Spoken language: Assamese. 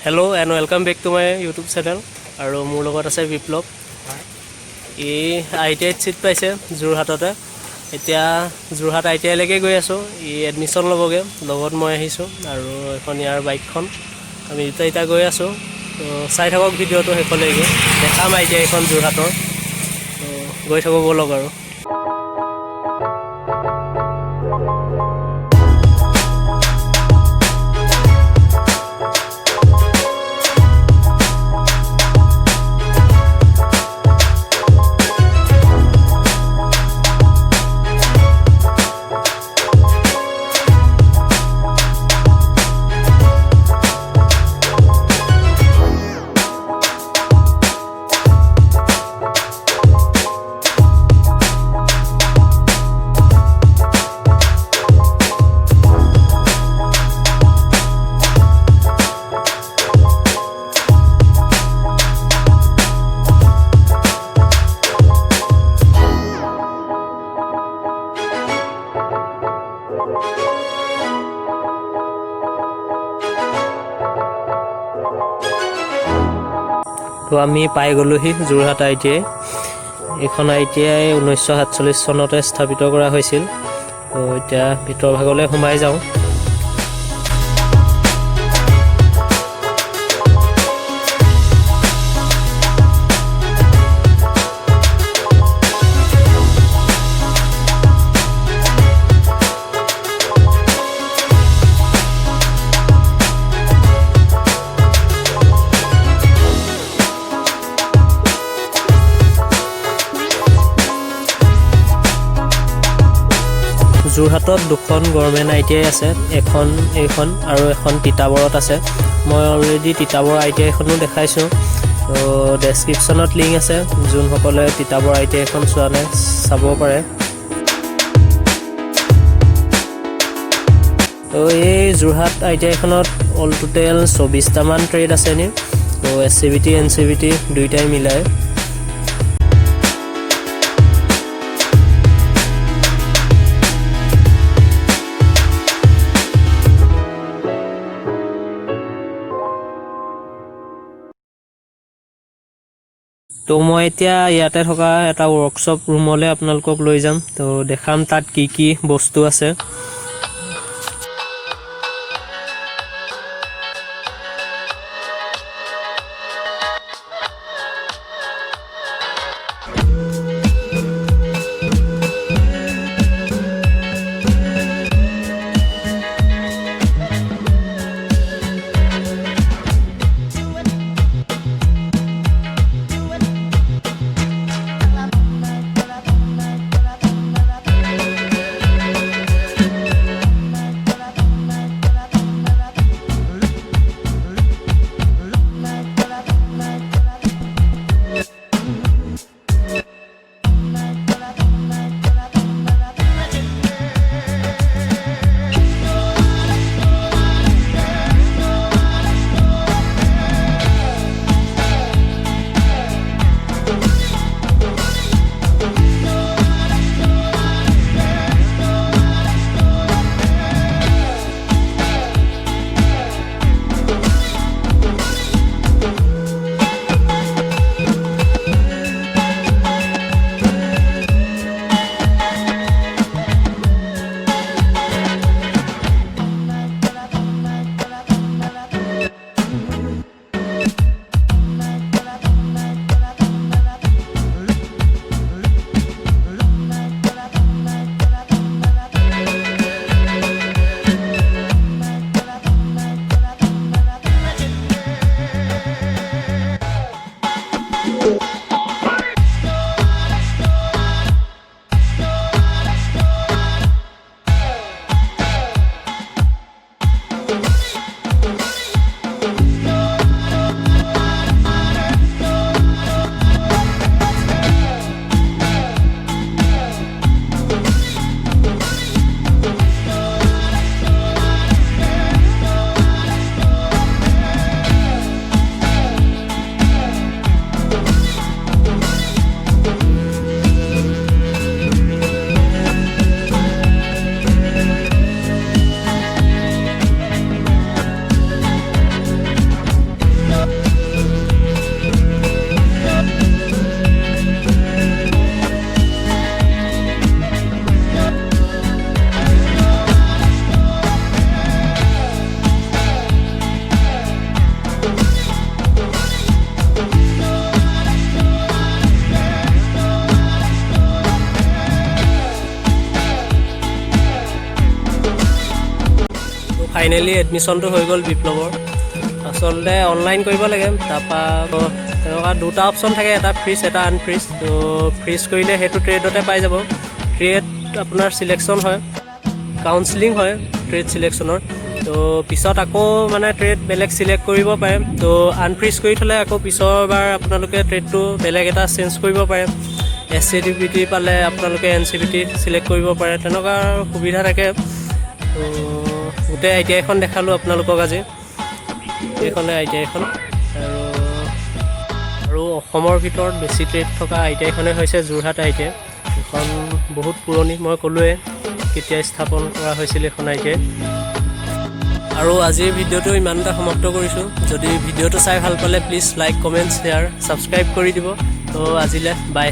Hello and welcome back to my YouTube channel. আৰু মোৰ লগত আছে বিপ্লৱ। এই ITI চিট পাইছে যোৰহাটতে। এতিয়া যোৰহাট ITI লৈকে গৈ আছো। ই এডমিশন ল'বগে। লগত মই আহিছো আৰু এখন ইয়াৰ বাইকখন আমি দুটা গৈ আছো। তো চাই থাকক ভিডিঅ'টো শেষলৈকে। দেখাম ITI এখন যোৰহাটৰ। তো গৈ থাকো বলক আৰু। তো আমি পাই গলোহি যোৰহাট ITI। এখন ITI 1947 চনতে স্থাপিত কৰা হৈছিল। তো এতিয়া ভিতৰ ভাগলৈ সোমাই যাওঁ। যোৰহাটত দুখন গভৰ্ণমেণ্ট ITI আছে, এইখন আৰু এখন তিতাবৰত আছে। মই অলৰেডি তিতাবৰ ITI খনো দেখাইছোঁ। তো ডেছক্ৰিপশ্যনত লিংক আছে, যোনসকলে তিতাবৰ ITI এখন চোৱা নাই চাব পাৰে। তো এই যোৰহাট ITI খনত অল টোটেল 24টামান ট্ৰেড আছে নি। তো SCVT NCVT দুইটাই মিলাই। তো মই এতিয়া ইয়াতে থকা এটা ৱৰ্কশ্বপ ৰুমলৈ আপোনালোকক লৈ যাম। তো দেখাম তাত কি কি বস্তু আছে। ফাইনেলি এডমিশ্যনটো হৈ গ'ল বিপ্লৱৰ। আচলতে অনলাইন কৰিব লাগে, তাৰপৰা তেনেকুৱা দুটা অপশ্যন থাকে, এটা ফ্ৰিজ এটা আনফ্ৰিজ। তো ফ্ৰিজ কৰিলে সেইটো ট্ৰেডতে পাই যাব। ট্ৰেড আপোনাৰ চিলেকশ্যন হয়, কাউন্সিলিং হয় ট্ৰেড চিলেকশ্যনৰ। তো পিছত আকৌ মানে ট্ৰেড বেলেগ চিলেক্ট কৰিব পাৰে। তো আনফ্ৰিজ কৰি থ'লে আকৌ পিছৰবাৰ আপোনালোকে ট্ৰেডটো বেলেগ এটা চেঞ্জ কৰিব পাৰে। SCDPT পালে আপোনালোকে NCPT চিলেক্ট কৰিব পাৰে, তেনেকুৱা সুবিধা থাকে। তো গোটেই ITIখন দেখালোঁ আপোনালোকক আজি। এইখনে ITIখন। আৰু অসমৰ ভিতৰত বেছি ট্ৰেড থকা ITIখনে হৈছে যোৰহাট ITI। এখন বহুত পুৰণি, মই ক'লোৱে কেতিয়া স্থাপন কৰা হৈছিল এখন ITI। আৰু আজিৰ ভিডিঅ'টো ইমানতে সমাপ্ত কৰিছোঁ। যদি ভিডিঅ'টো চাই ভাল পালে please like, comment, share, subscribe কৰি দিব। তো আজিলৈ বাই।